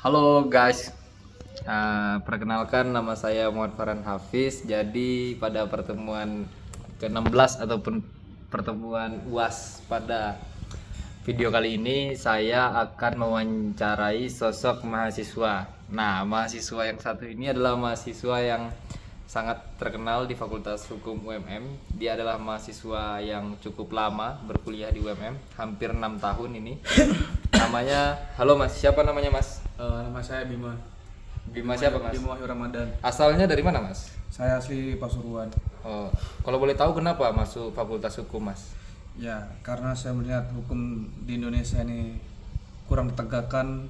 Halo guys, perkenalkan nama saya Muhammad Farhan Hafiz. Jadi pada pertemuan ke-16 ataupun pertemuan UAS pada video kali ini saya akan mewawancarai sosok mahasiswa. Nah, mahasiswa yang satu ini adalah mahasiswa yang sangat terkenal di Fakultas Hukum UMM. Dia adalah mahasiswa yang cukup lama berkuliah di UMM, hampir 6 tahun ini. Namanya, halo Mas, siapa namanya Mas? Nama saya Bima. Bima siapa Mas? Bima Wahyu Ramadan. Asalnya dari mana Mas? Saya asli Pasuruan. Oh, kalau boleh tahu kenapa masuk Fakultas Hukum Mas? Ya, karena saya melihat hukum di Indonesia ini kurang ditegakkan,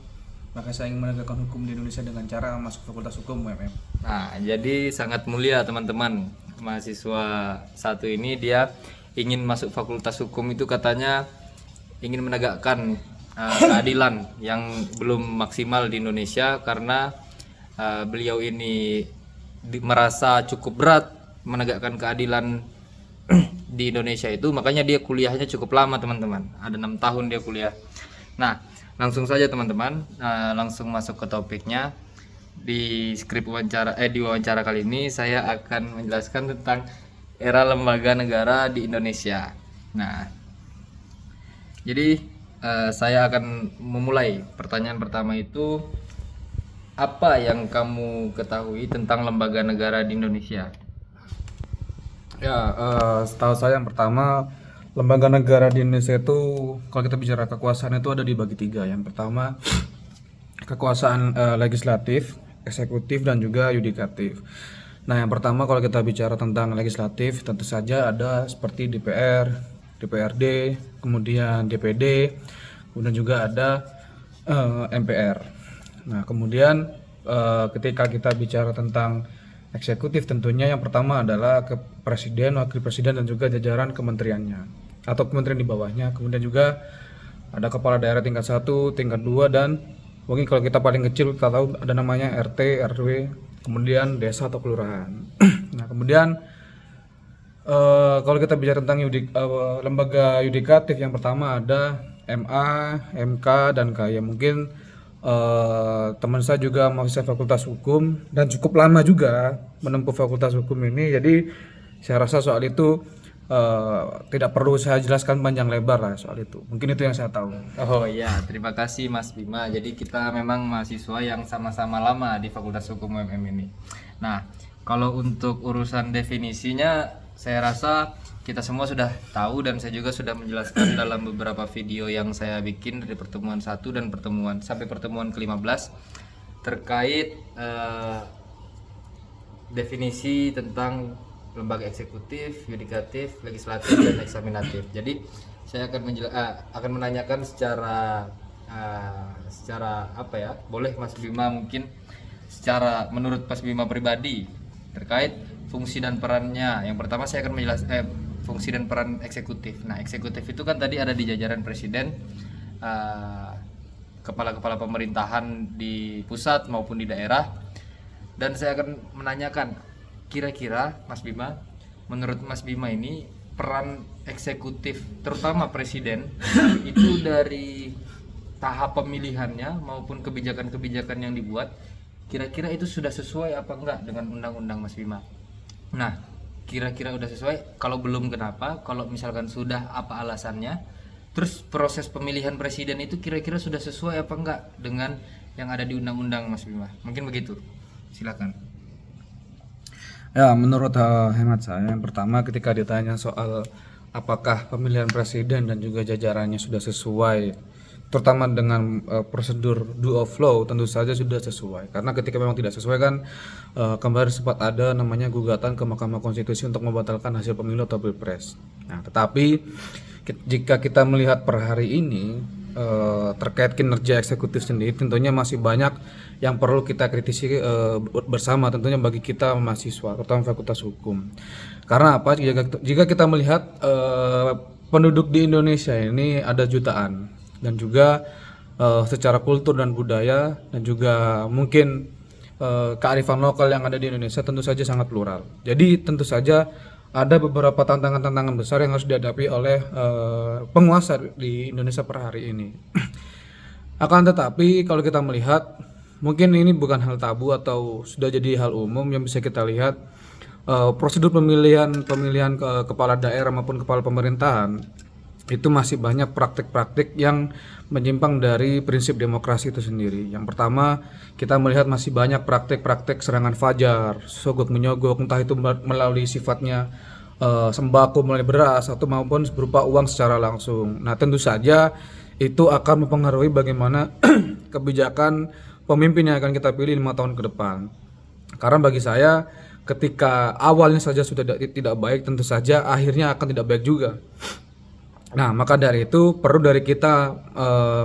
maka saya ingin menegakkan hukum di Indonesia dengan cara masuk Fakultas Hukum UMM. Nah, jadi sangat mulia teman-teman. Mahasiswa satu ini dia ingin masuk Fakultas Hukum itu katanya ingin menegakkan keadilan yang belum maksimal di Indonesia karena beliau ini merasa cukup berat menegakkan keadilan di Indonesia itu, makanya dia kuliahnya cukup lama teman-teman, ada 6 tahun dia kuliah. Nah, langsung saja teman-teman, langsung masuk ke topiknya. Di di wawancara kali ini saya akan menjelaskan tentang era lembaga negara di Indonesia. Nah, jadi saya akan memulai. Pertanyaan pertama itu, apa yang kamu ketahui tentang lembaga negara di Indonesia? Ya, setahu saya yang pertama, lembaga negara di Indonesia itu kalau kita bicara kekuasaan itu ada dibagi tiga. Yang pertama, kekuasaan legislatif, eksekutif, dan juga yudikatif. Nah, yang pertama kalau kita bicara tentang legislatif, tentu saja ada seperti DPR, DPRD, kemudian DPD, kemudian juga ada MPR. Nah, kemudian ketika kita bicara tentang eksekutif, tentunya yang pertama adalah ke presiden, wakil presiden, dan juga jajaran kementeriannya atau kementerian di bawahnya. Kemudian juga ada kepala daerah tingkat 1, tingkat 2, dan mungkin kalau kita paling kecil kita tahu ada namanya RT, RW, kemudian desa atau kelurahan. Nah, kemudian kalau kita bicara tentang lembaga yudikatif, yang pertama ada MA, MK, dan K. Ya, mungkin teman saya juga mahasiswa Fakultas Hukum dan cukup lama juga menempuh Fakultas Hukum ini. Jadi saya rasa soal itu tidak perlu saya jelaskan panjang lebar lah soal itu. Mungkin itu yang saya tahu. Oh iya, terima kasih Mas Bima. Jadi kita memang mahasiswa yang sama-sama lama di Fakultas Hukum UMM ini. Nah, kalau untuk urusan definisinya, saya rasa kita semua sudah tahu dan saya juga sudah menjelaskan dalam beberapa video yang saya bikin dari pertemuan 1 dan pertemuan sampai pertemuan ke-15 terkait definisi tentang lembaga eksekutif, yudikatif, legislatif, dan eksaminatif. Jadi saya akan menanyakan secara apa ya? Boleh Mas Bima mungkin secara menurut Mas Bima pribadi terkait fungsi dan perannya. Yang pertama saya akan menjelaskan fungsi dan peran eksekutif. Nah, eksekutif itu kan tadi ada di jajaran presiden, kepala-kepala pemerintahan di pusat maupun di daerah. Dan saya akan menanyakan, kira-kira Mas Bima, menurut Mas Bima ini peran eksekutif terutama presiden itu dari tahap pemilihannya maupun kebijakan-kebijakan yang dibuat, kira-kira itu sudah sesuai apa enggak dengan undang-undang Mas Bima? Nah, kira-kira udah sesuai? Kalau belum, kenapa? Kalau misalkan sudah, apa alasannya? Terus proses pemilihan presiden itu kira-kira sudah sesuai apa enggak dengan yang ada di undang-undang Mas Bima? Mungkin begitu. Silakan. Ya, menurut hemat saya, yang pertama ketika ditanya soal apakah pemilihan presiden dan juga jajarannya sudah sesuai, terutama dengan prosedur due of law, tentu saja sudah sesuai. Karena ketika memang tidak sesuai kan kemarin sempat ada namanya gugatan ke Mahkamah Konstitusi untuk membatalkan hasil pemilu atau pilpres. Nah, tetapi jika kita melihat per hari ini terkait kinerja eksekutif sendiri, tentunya masih banyak yang perlu kita kritisi bersama, tentunya bagi kita mahasiswa, terutama Fakultas Hukum. Karena apa? Jika kita melihat penduduk di Indonesia ini ada jutaan, dan juga secara kultur dan budaya dan juga mungkin kearifan lokal yang ada di Indonesia tentu saja sangat plural. Jadi tentu saja ada beberapa tantangan-tantangan besar yang harus dihadapi oleh penguasa di Indonesia per hari ini. Akan tetapi kalau kita melihat mungkin ini bukan hal tabu atau sudah jadi hal umum yang bisa kita lihat. Prosedur pemilihan kepala daerah maupun kepala pemerintahan itu masih banyak praktik-praktik yang menyimpang dari prinsip demokrasi itu sendiri. Yang pertama, kita melihat masih banyak praktik-praktik serangan fajar, sogok menyogok, entah itu melalui sifatnya sembako melalui beras atau maupun berupa uang secara langsung. Nah, tentu saja itu akan mempengaruhi bagaimana kebijakan pemimpin yang akan kita pilih 5 tahun ke depan. Karena bagi saya, ketika awalnya saja sudah tidak baik, tentu saja akhirnya akan tidak baik juga. Nah, maka dari itu perlu dari kita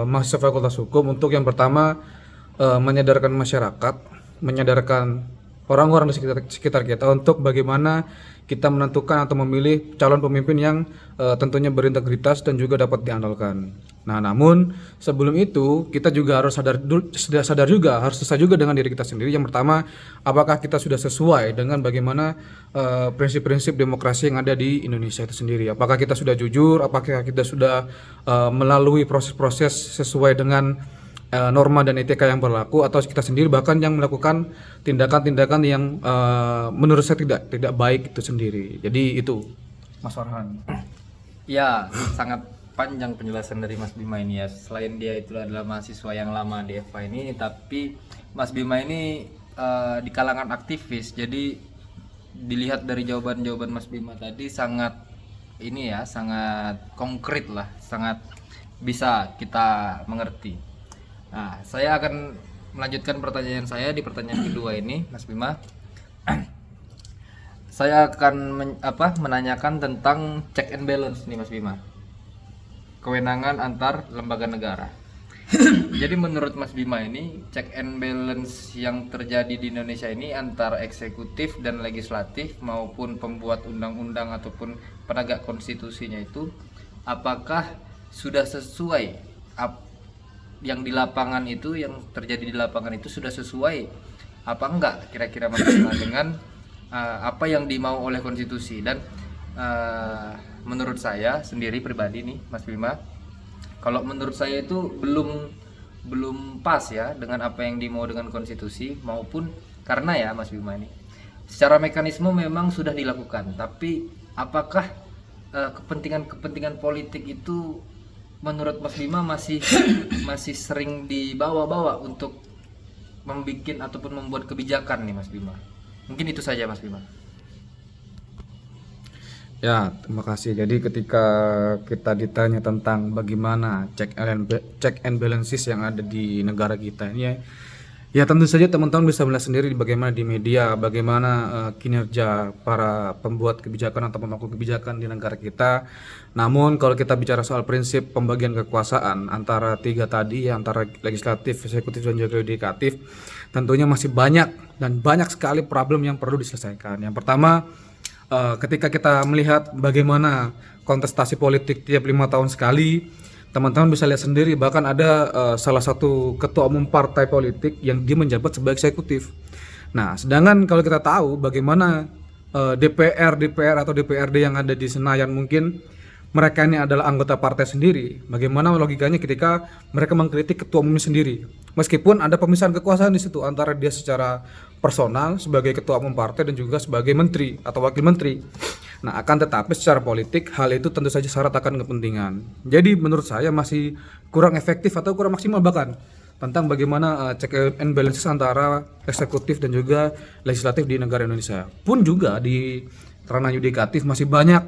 mahasiswa Fakultas Hukum untuk yang pertama menyadarkan masyarakat, menyadarkan orang-orang di sekitar kita untuk bagaimana kita menentukan atau memilih calon pemimpin yang tentunya berintegritas dan juga dapat diandalkan. Nah, namun sebelum itu kita juga harus sadar juga, harus selesai juga dengan diri kita sendiri. Yang pertama, apakah kita sudah sesuai dengan bagaimana prinsip-prinsip demokrasi yang ada di Indonesia itu sendiri? Apakah kita sudah jujur? Apakah kita sudah melalui proses-proses sesuai dengan norma dan etika yang berlaku, atau kita sendiri bahkan yang melakukan tindakan-tindakan yang menurut saya tidak baik itu sendiri. Jadi itu, Mas Farhan. Ya, sangat panjang penjelasan dari Mas Bima ini ya. Selain dia itu adalah mahasiswa yang lama di FH ini, tapi Mas Bima ini di kalangan aktivis. Jadi dilihat dari jawaban-jawaban Mas Bima tadi sangat ini ya, sangat konkret lah, sangat bisa kita mengerti. Nah, saya akan melanjutkan pertanyaan saya di pertanyaan kedua ini, Mas Bima. Saya akan menanyakan tentang check and balance nih, Mas Bima. Kewenangan antar lembaga negara. Jadi menurut Mas Bima ini, check and balance yang terjadi di Indonesia ini antara eksekutif dan legislatif maupun pembuat undang-undang ataupun penegak konstitusinya itu, apakah sudah sesuai yang di lapangan itu, yang terjadi di lapangan itu sudah sesuai apa enggak kira-kira Mas Bima dengan apa yang dimau oleh konstitusi? Dan menurut saya sendiri pribadi nih Mas Bima, kalau menurut saya itu belum pas ya dengan apa yang dimau dengan konstitusi, maupun karena ya Mas Bima ini secara mekanisme memang sudah dilakukan, tapi apakah kepentingan politik itu menurut Mas Bima masih sering dibawa-bawa untuk membuat ataupun membuat kebijakan nih Mas Bima? Mungkin itu saja Mas Bima. Ya, terima kasih. Jadi ketika kita ditanya tentang bagaimana check and balances yang ada di negara kita ini ya tentu saja teman-teman bisa melihat sendiri bagaimana di media, bagaimana kinerja para pembuat kebijakan atau pemangku kebijakan di negara kita. Namun kalau kita bicara soal prinsip pembagian kekuasaan antara tiga tadi, antara legislatif, eksekutif dan juga yudikatif, tentunya masih banyak dan banyak sekali problem yang perlu diselesaikan. Yang pertama, ketika kita melihat bagaimana kontestasi politik tiap 5 tahun sekali, teman-teman bisa lihat sendiri, bahkan ada salah satu ketua umum partai politik yang dia menjabat sebagai eksekutif. Nah, sedangkan kalau kita tahu bagaimana DPR atau DPRD yang ada di Senayan, mungkin mereka ini adalah anggota partai sendiri. Bagaimana logikanya ketika mereka mengkritik ketua umumnya sendiri? Meskipun ada pemisahan kekuasaan di situ antara dia secara personal sebagai ketua umum partai dan juga sebagai menteri atau wakil menteri. Nah, akan tetapi secara politik hal itu tentu saja syarat akan kepentingan. Jadi menurut saya masih kurang efektif atau kurang maksimal bahkan tentang bagaimana check and balances antara eksekutif dan juga legislatif di negara Indonesia. Pun juga di ranah yudikatif masih banyak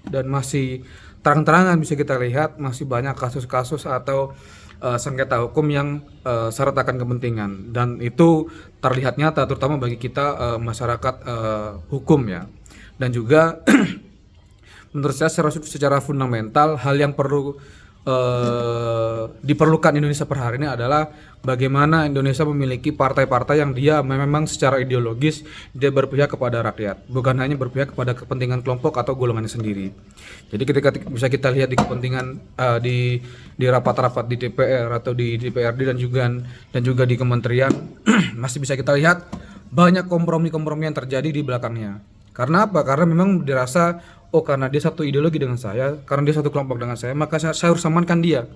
dan masih terang-terangan bisa kita lihat masih banyak kasus-kasus atau sengketa hukum yang syarat akan kepentingan, dan itu terlihat nyata terutama bagi kita masyarakat hukum ya. Dan juga menurut saya secara fundamental hal yang perlu diperlukan Indonesia per hari ini adalah bagaimana Indonesia memiliki partai-partai yang dia memang secara ideologis dia berpihak kepada rakyat, bukan hanya berpihak kepada kepentingan kelompok atau golongannya sendiri. Jadi ketika bisa kita lihat di kepentingan di rapat-rapat di DPR atau di DPRD dan juga di kementerian masih bisa kita lihat banyak kompromi-kompromi yang terjadi di belakangnya. Karena apa? Karena memang dirasa, oh karena dia satu ideologi dengan saya, karena dia satu kelompok dengan saya, maka saya harus amankan dia.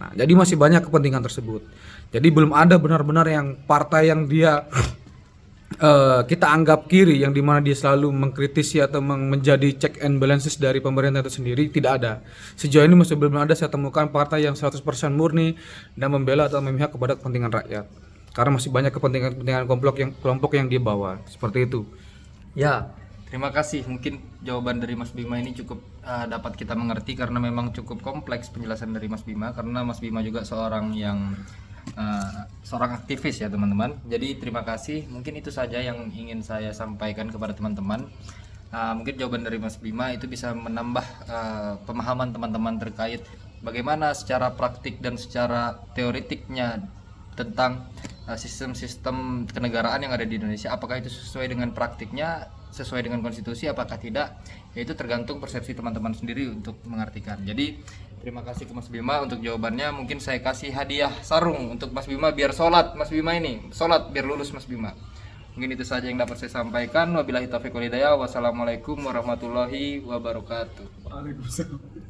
Nah, jadi masih banyak kepentingan tersebut. Jadi belum ada benar-benar yang partai yang dia kita anggap kiri, yang dimana dia selalu mengkritisi atau menjadi check and balances dari pemerintah itu sendiri, tidak ada. Sejauh ini masih belum ada saya temukan partai yang 100% murni dan membela atau memihak kepada kepentingan rakyat. Karena masih banyak kepentingan kelompok yang dia bawa, seperti itu. Ya, terima kasih. Mungkin jawaban dari Mas Bima ini cukup dapat kita mengerti karena memang cukup kompleks penjelasan dari Mas Bima, karena Mas Bima juga seorang yang seorang aktivis ya teman-teman. Jadi terima kasih. Mungkin itu saja yang ingin saya sampaikan kepada teman-teman. Mungkin jawaban dari Mas Bima itu bisa menambah pemahaman teman-teman terkait bagaimana secara praktik dan secara teoritiknya tentang sistem-sistem kenegaraan yang ada di Indonesia. Apakah itu sesuai dengan praktiknya, sesuai dengan konstitusi, apakah tidak, yaitu tergantung persepsi teman-teman sendiri untuk mengartikan. Jadi terima kasih ke Mas Bima untuk jawabannya. Mungkin saya kasih hadiah sarung untuk Mas Bima biar sholat. Mas Bima ini sholat biar lulus Mas Bima. Mungkin itu saja yang dapat saya sampaikan. Wabillahi taufiq wal hidayah. Wassalamualaikum warahmatullahi wabarakatuh. Waalaikumsalam.